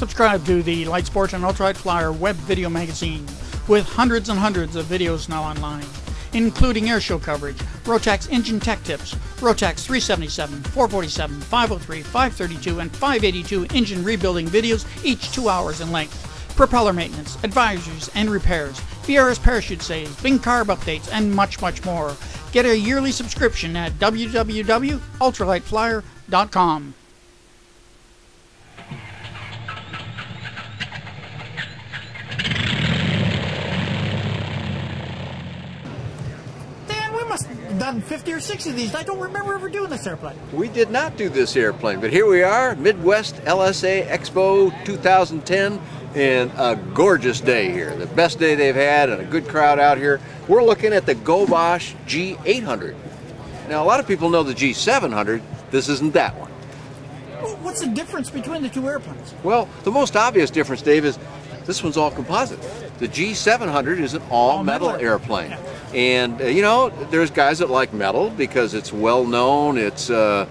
Subscribe to the Lightsport and Ultralight Flyer web video magazine with hundreds and hundreds of videos now online, including airshow coverage, Rotax engine tech tips, Rotax 377, 447, 503, 532, and 582 engine rebuilding videos, each 2 hours in length, propeller maintenance, advisories and repairs, VRS parachute saves, Bing carb updates, and much, much more. Get a yearly subscription at www.ultralightflyer.com. Done 50 or 60 of these. I don't remember ever doing this airplane. We did not do this airplane, but here we are, Midwest LSA Expo 2010, and a gorgeous day here. The best day they've had and a good crowd out here. We're looking at the Gobosh G800. Now, a lot of people know the G700. This isn't that one. What's the difference between the two airplanes? Well, the most obvious difference, Dave, is this one's all composite. The G700 is an all-metal airplane. Yeah. And, you know, there's guys that like metal because it's well-known, it's you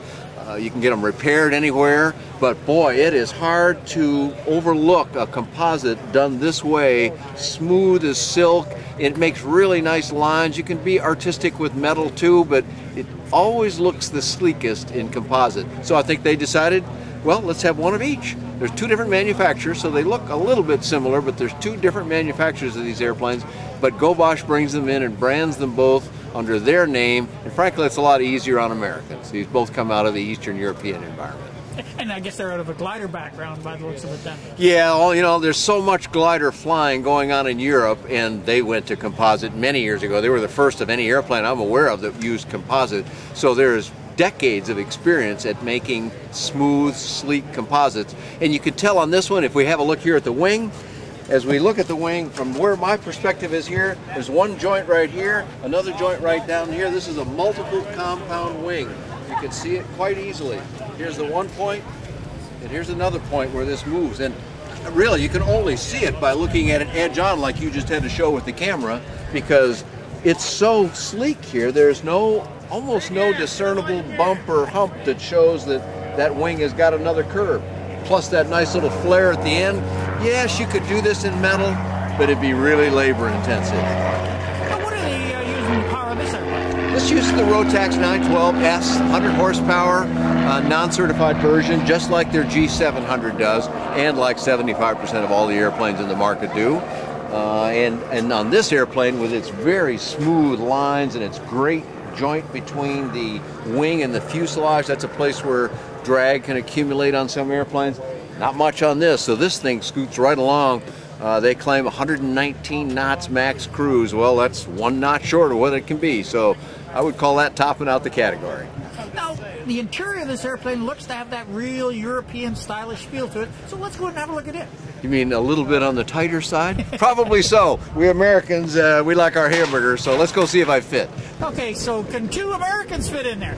can get them repaired anywhere, but boy, it is hard to overlook a composite done this way, smooth as silk. It makes really nice lines. You can be artistic with metal too, but it always looks the sleekest in composite. So I think they decided, well, let's have one of each. There's two different manufacturers, so they look a little bit similar, but there's two different manufacturers of these airplanes. But Gobosh brings them in and brands them both under their name, and frankly, it's a lot easier on Americans. These both come out of the Eastern European environment. And I guess they're out of a glider background by the looks of it then. Yeah, well, you know, there's so much glider flying going on in Europe, and they went to composite many years ago. They were the first of any airplane I'm aware of that used composite, so there's decades of experience at making smooth, sleek composites. And you can tell on this one, if we have a look here at the wing, as we look at the wing from where my perspective is here, there's one joint right here, another joint right down here. This is a multiple compound wing. You can see it quite easily. Here's the one point, and here's another point where this moves. And really, you can only see it by looking at it edge on like you just had to show with the camera, because it's so sleek here. There's almost no discernible bump or hump that shows that that wing has got another curve. Plus that nice little flare at the end. Yes, you could do this in metal, but it'd be really labor intensive. Now, what are they using to power this airplane? This uses the Rotax 912S, 100 horsepower, non-certified version, just like their G700 does, and like 75% of all the airplanes in the market do. And on this airplane, with its very smooth lines and its great joint between the wing and the fuselage, that's a place where drag can accumulate on some airplanes. Not much on this, so this thing scoots right along. They claim 119 knots max cruise. Well, that's one knot short of what it can be, so I would call that topping out the category. Now, the interior of this airplane looks to have that real European stylish feel to it, so let's go ahead and have a look at it. You mean a little bit on the tighter side? Probably so. We Americans, we like our hamburgers, so let's go see if I fit. Okay, so can two Americans fit in there?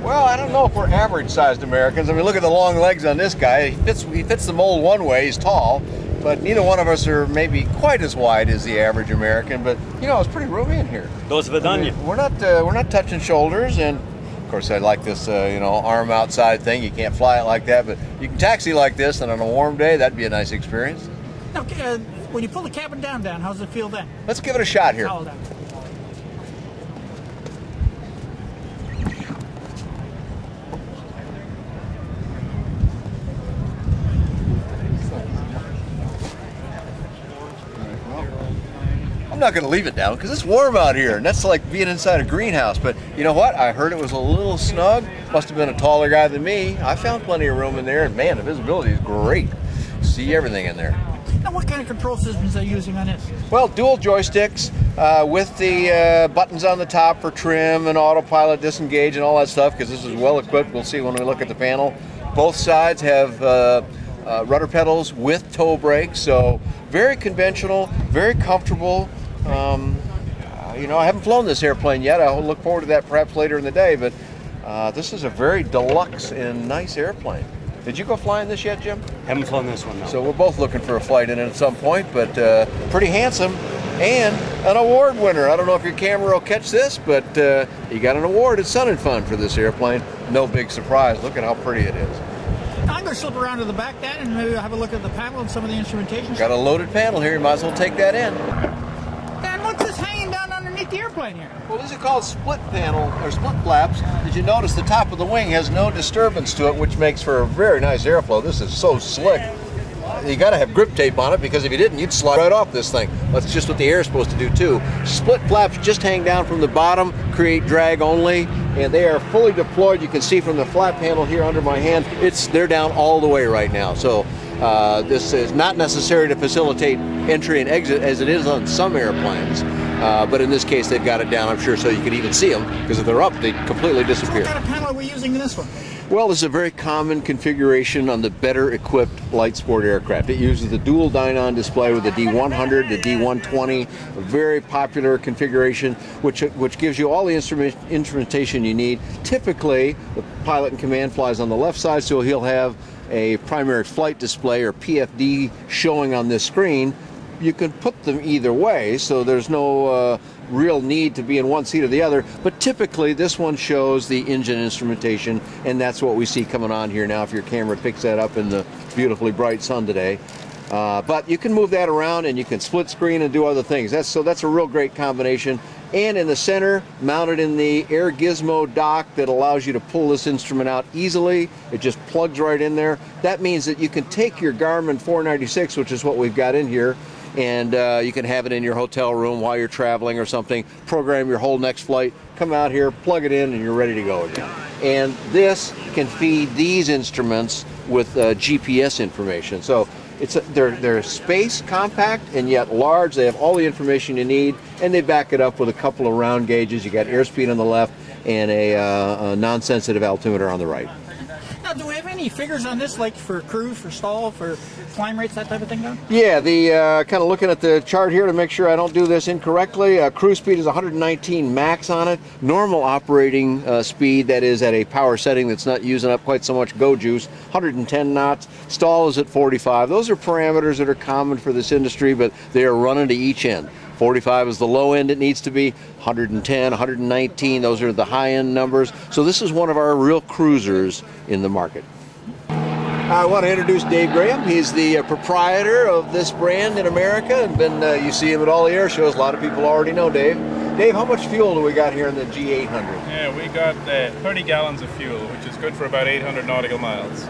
Well, I don't know if we're average-sized Americans. I mean, look at the long legs on this guy. He fits the mold one way. He's tall, but neither one of us are maybe quite as wide as the average American. But you know, it's pretty roomy in here. Those Vidania. We're not touching shoulders, and of course, I like this you know, arm outside thing. You can't fly it like that, but you can taxi like this, and on a warm day, that'd be a nice experience. Now, when you pull the cabin down, how does it feel then? Let's give it a shot here. Hold on. I'm not going to leave it down because it's warm out here, and that's like being inside a greenhouse. But you know what? I heard it was a little snug. Must have been a taller guy than me. I found plenty of room in there, and man, the visibility is great. See everything in there. Now, what kind of control systems are you using on this? Well, dual joysticks with the buttons on the top for trim and autopilot, disengage, and all that stuff, because this is well equipped. We'll see when we look at the panel. Both sides have rudder pedals with toe brakes, so very conventional, very comfortable. You know, I haven't flown this airplane yet. I'll look forward to that perhaps later in the day, but this is a very deluxe and nice airplane. Did you go flying this yet, Jim? Haven't flown this one, no. So we're both looking for a flight in it at some point, but pretty handsome and an award winner. I don't know if your camera will catch this, but you got an award at Sun and Fun for this airplane. No big surprise. Look at how pretty it is. I'm going better slip around to the back then and maybe have a look at the panel and some of the instrumentation. Got a loaded panel here, you might as well take that in. And what's this hanging down underneath the airplane here? Well, these are called split panel, or split flaps. Did you notice the top of the wing has no disturbance to it, which makes for a very nice airflow. This is so slick. You got to have grip tape on it, because if you didn't, you'd slide right off this thing. That's just what the air is supposed to do too. Split flaps just hang down from the bottom, create drag only, and they are fully deployed. You can see from the flap handle here under my hand, they're down all the way right now. So this is not necessary to facilitate entry and exit as it is on some airplanes. But in this case, they've got it down, I'm sure, so you can even see them, because if they're up, they completely disappear. What kind of panel are we using in this one? Well, this is a very common configuration on the better equipped Lightsport aircraft. It uses the dual dynon display with the D100, the D120, a very popular configuration, which gives you all the instrumentation you need. Typically, the pilot in command flies on the left side, so he'll have a primary flight display, or PFD, showing on this screen. You can put them either way, so there's no real need to be in one seat or the other, but typically this one shows the engine instrumentation, and that's what we see coming on here now if your camera picks that up in the beautifully bright sun today. But you can move that around, and you can split screen and do other things. That's a real great combination. And in the center, mounted in the Air Gizmo dock that allows you to pull this instrument out easily. It just plugs right in there. That means that you can take your Garmin 496, which is what we've got in here, and you can have it in your hotel room while you're traveling or something, program your whole next flight, come out here, plug it in, and you're ready to go again. And this can feed these instruments with GPS information. So they're space compact and yet large. They have all the information you need, and they back it up with a couple of round gauges. You got airspeed on the left and a non-sensitive altimeter on the right. Now, do we have any figures on this, like for cruise, for stall, for climb rates, that type of thing, Don? Yeah, the kind of looking at the chart here to make sure I don't do this incorrectly. Cruise speed is 119 max on it. Normal operating speed, that is at a power setting that's not using up quite so much go juice, 110 knots. Stall is at 45. Those are parameters that are common for this industry, but they are running to each end. 45 is the low end it needs to be, 110, 119, those are the high end numbers. So this is one of our real cruisers in the market. I want to introduce Dave Graham. He's the proprietor of this brand in America, and you see him at all the air shows. A lot of people already know Dave. Dave, how much fuel do we got here in the G800? Yeah, we got 30 gallons of fuel, which is good for about 800 nautical miles.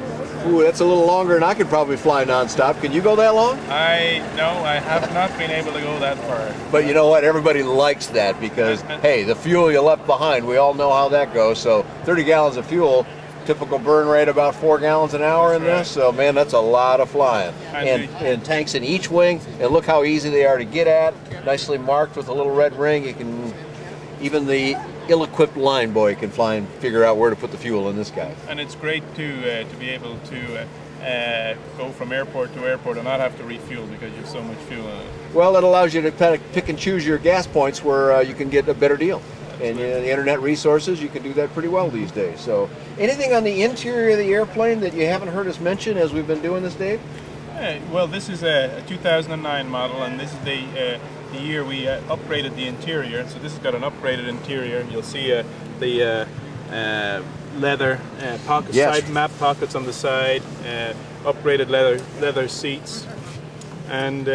Ooh, that's a little longer than I could probably fly nonstop. Can you go that long? No, I have not been able to go that far. But you know what? Everybody likes that because, hey, the fuel you left behind, we all know how that goes. So 30 gallons of fuel, typical burn rate about 4 gallons an hour in this. So, man, that's a lot of flying. And tanks in each wing. And look how easy they are to get at. Nicely marked with a little red ring. You can, even the ill-equipped line boy can fly and figure out where to put the fuel in this guy. And it's great to be able to go from airport to airport and not have to refuel because you have so much fuel in it. Well, it allows you to pick and choose your gas points where you can get a better deal. And the internet resources, you can do that pretty well these days. So, anything on the interior of the airplane that you haven't heard us mention as we've been doing this, Dave? Well, this is a 2009 model, and this is the year we upgraded the interior. So this has got an upgraded interior. You'll see the leather pockets, side map pockets on the side, upgraded leather seats, and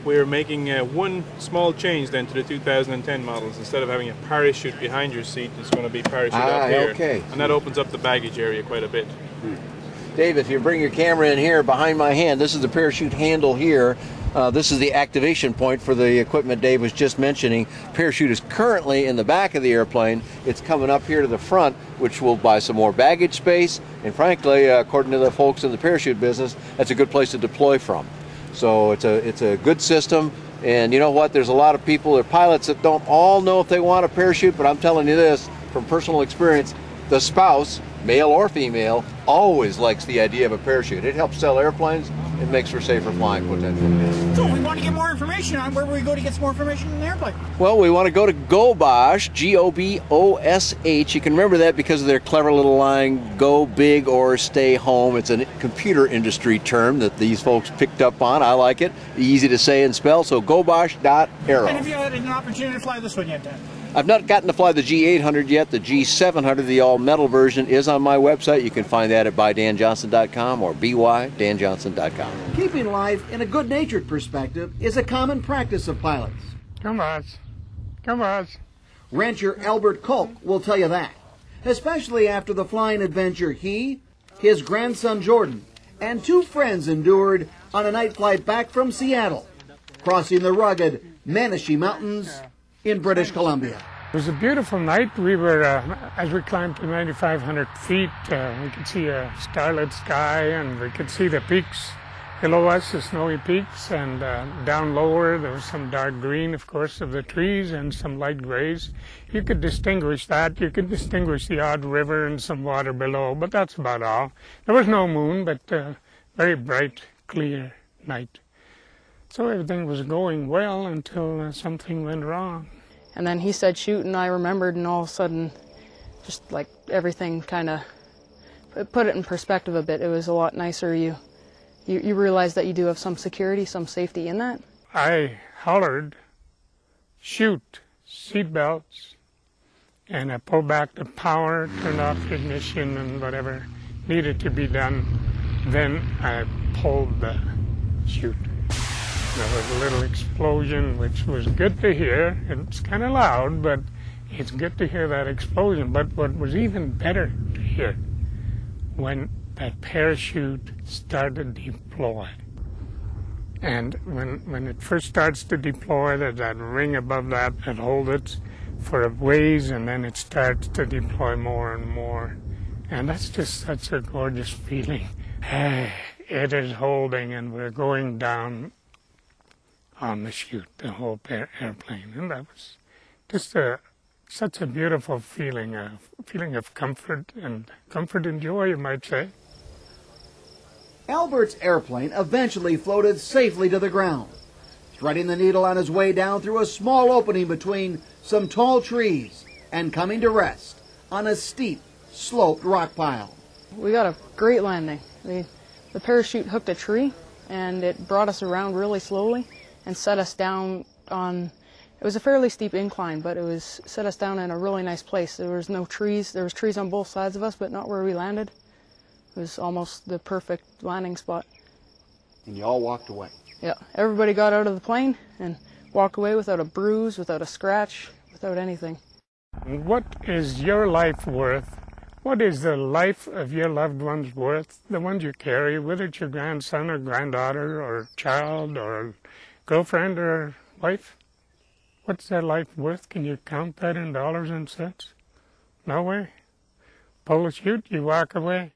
we're making one small change then to the 2010 models. Instead of having a parachute behind your seat, it's going to be parachute up here, okay. And that opens up the baggage area quite a bit. Dave, if you bring your camera in here behind my hand, this is the parachute handle here. This is the activation point for the equipment Dave was just mentioning. Parachute is currently in the back of the airplane. It's coming up here to the front, which will buy some more baggage space. And frankly, according to the folks in the parachute business, that's a good place to deploy from. So it's a good system. And you know what? There's a lot of people, there are pilots that don't all know if they want a parachute, but I'm telling you this from personal experience, the spouse, male or female, always likes the idea of a parachute. It helps sell airplanes. It makes for safer flying potential. So if we want to get more information on where we go to get some more information on the airplane? Well, we want to go to Gobosh, G-O-B-O-S-H. You can remember that because of their clever little line, go big or stay home. It's a computer industry term that these folks picked up on. I like it. Easy to say and spell, so gobosh.aero. And have you had an opportunity to fly this one yet, Dan? I've not gotten to fly the G800 yet. The G700, the all-metal version, is on my website. You can find that at bydanjohnson.com or bydanjohnson.com. Keeping life in a good-natured perspective is a common practice of pilots. Come on. Come on. Rancher Albert Kolk will tell you that, especially after the flying adventure he, his grandson Jordan, and two friends endured on a night flight back from Seattle, crossing the rugged Manashee Mountains in British Columbia. It was a beautiful night. We were, as we climbed to 9,500 feet, we could see a starlit sky, and we could see the peaks below us, the snowy peaks, and down lower there was some dark green, of course, of the trees and some light grays. You could distinguish that. You could distinguish the odd river and some water below, but that's about all. There was no moon, but very bright, clear night. So everything was going well until something went wrong. And then he said shoot, and I remembered, and all of a sudden, just like everything kind of put it in perspective a bit. It was a lot nicer. You realize that you do have some security, some safety in that. I hollered, shoot, seatbelts, and I pulled back the power, turned off the ignition and whatever needed to be done. Then I pulled the chute. There was a little explosion, which was good to hear. It's kind of loud, but it's good to hear that explosion. But what was even better to hear, when that parachute started to deploy. And when it first starts to deploy, there's that ring above that holds it for a ways, and then it starts to deploy more and more. And that's just such a gorgeous feeling. It is holding, and we're going down on the chute, the whole airplane. And that was just such a beautiful feeling, a feeling of comfort and joy, you might say. Albert's airplane eventually floated safely to the ground, threading the needle on his way down through a small opening between some tall trees and coming to rest on a steep, sloped rock pile. We got a great landing. The parachute hooked a tree, and it brought us around really slowly and set us down on, it was a fairly steep incline, but set us down in a really nice place. There was no trees. There was trees on both sides of us, but not where we landed. It was almost the perfect landing spot. And you all walked away? Yeah, everybody got out of the plane and walked away without a bruise, without a scratch, without anything. What is your life worth? What is the life of your loved ones worth? The ones you carry, whether it's your grandson or granddaughter or child or girlfriend or wife? What's their life worth? Can you count that in dollars and cents? No way. Pull the chute, you walk away.